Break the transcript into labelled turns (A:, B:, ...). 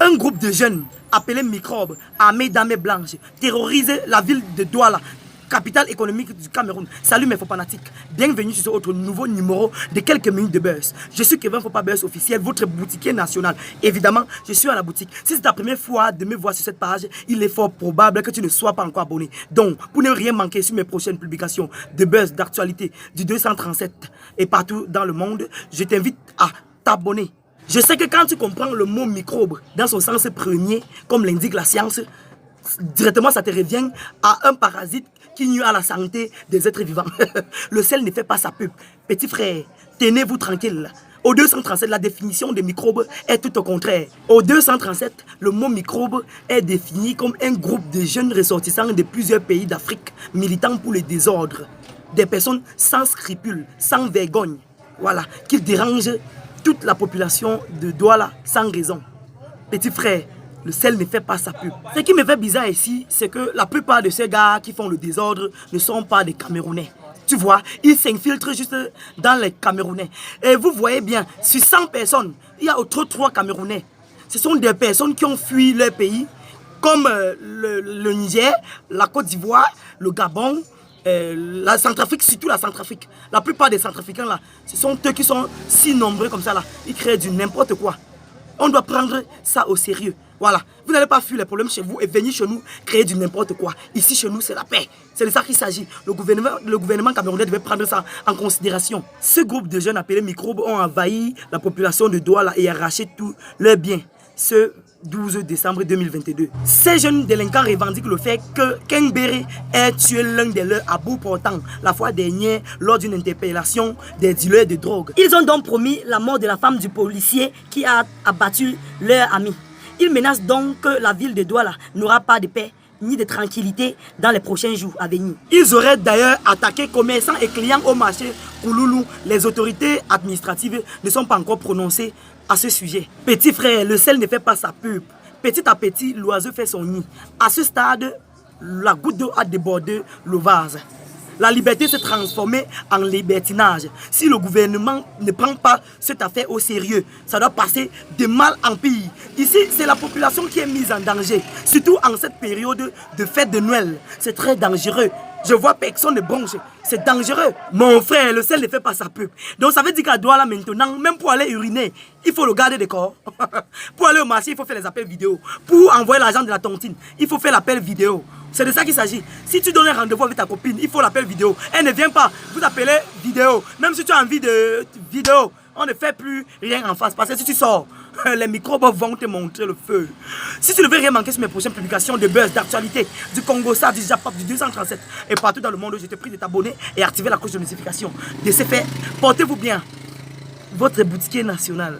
A: Un groupe de jeunes appelés Microbes, armés d'armées blanches, terrorise la ville de Douala, capitale économique du Cameroun. Salut mes faux fanatiques, bienvenue sur ce autre nouveau numéro de quelques minutes de buzz. Je suis Kevin Fopa Buzz officiel, votre boutiquier national. Évidemment, je suis à la boutique. Si c'est ta première fois de me voir sur cette page, il est fort probable que tu ne sois pas encore abonné. Donc, pour ne rien manquer sur mes prochaines publications de buzz, d'actualité, du 237 et partout dans le monde, je t'invite à t'abonner. Je sais que quand tu comprends le mot microbe dans son sens premier, comme l'indique la science, directement ça te revient à un parasite qui nuit à la santé des êtres vivants. Le sel ne fait pas sa pub. Petit frère, tenez-vous tranquille. Au 237, la définition de microbe est tout au contraire. Au 237, le mot microbe est défini comme un groupe de jeunes ressortissants de plusieurs pays d'Afrique, militant pour le désordre. Des personnes sans scrupules, sans vergogne, voilà, qui dérangent toute la population de Douala sans raison. Petit frère, le sel ne fait pas sa pub. Ce qui me fait bizarre ici, c'est que la plupart de ces gars qui font le désordre ne sont pas des Camerounais. Tu vois, ils s'infiltrent juste dans les Camerounais. Et vous voyez bien, sur 100 personnes, il y a autour de 3 Camerounais. Ce sont des personnes qui ont fui leur pays, comme le Niger, la Côte d'Ivoire, le Gabon, la Centrafrique, surtout la Centrafrique. La plupart des Centrafricains là, ce sont eux qui sont si nombreux comme ça là. Ils créent du n'importe quoi. On doit prendre ça au sérieux. Voilà. Vous n'allez pas fuir les problèmes chez vous et venir chez nous créer du n'importe quoi. Ici chez nous c'est la paix. C'est de ça qu'il s'agit. Le gouvernement camerounais devait prendre ça en considération. Ce groupe de jeunes appelés microbes ont envahi la population de Douala et arraché tous leurs biens. Ce 12 décembre 2022. Ces jeunes délinquants revendiquent le fait que Kengbere ait tué l'un de leurs à bout portant la fois dernière lors d'une interpellation des dealers de drogue. Ils ont donc promis la mort de la femme du policier qui a abattu leur ami. Ils menacent donc que la ville de Douala n'aura pas de paix ni de tranquillité dans les prochains jours à venir. Ils auraient d'ailleurs attaqué commerçants et clients au marché Kouloulou. Les autorités administratives ne sont pas encore prononcées à ce sujet. Petit frère, le sel ne fait pas sa pub. Petit à petit, l'oiseau fait son nid. À ce stade, la goutte d'eau a débordé le vase. La liberté s'est transformée en libertinage. Si le gouvernement ne prend pas cette affaire au sérieux, ça doit passer de mal en pire. Ici, c'est la population qui est mise en danger. Surtout en cette période de fête de Noël. C'est très dangereux. Je vois personne ne bronche. C'est dangereux. Mon frère, le sel ne fait pas sa pub. Donc ça veut dire qu'à Douala maintenant, même pour aller uriner, il faut le garder de corps. Pour aller au marché, il faut faire les appels vidéo. Pour envoyer l'argent de la tontine, il faut faire l'appel vidéo. C'est de ça qu'il s'agit. Si tu donnes un rendez-vous avec ta copine, il faut l'appel vidéo. Elle ne vient pas, vous appelez vidéo. Même si tu as envie de vidéo, on ne fait plus rien en face. Parce que si tu sors, les microbes vont te montrer le feu. Si tu ne veux rien manquer sur mes prochaines publications de buzz, d'actualité, du Congo, ça, du Japon, du 237 et partout dans le monde, je te prie de t'abonner et activer la cloche de notification. De ce fait, portez-vous bien. Votre boutiquier national.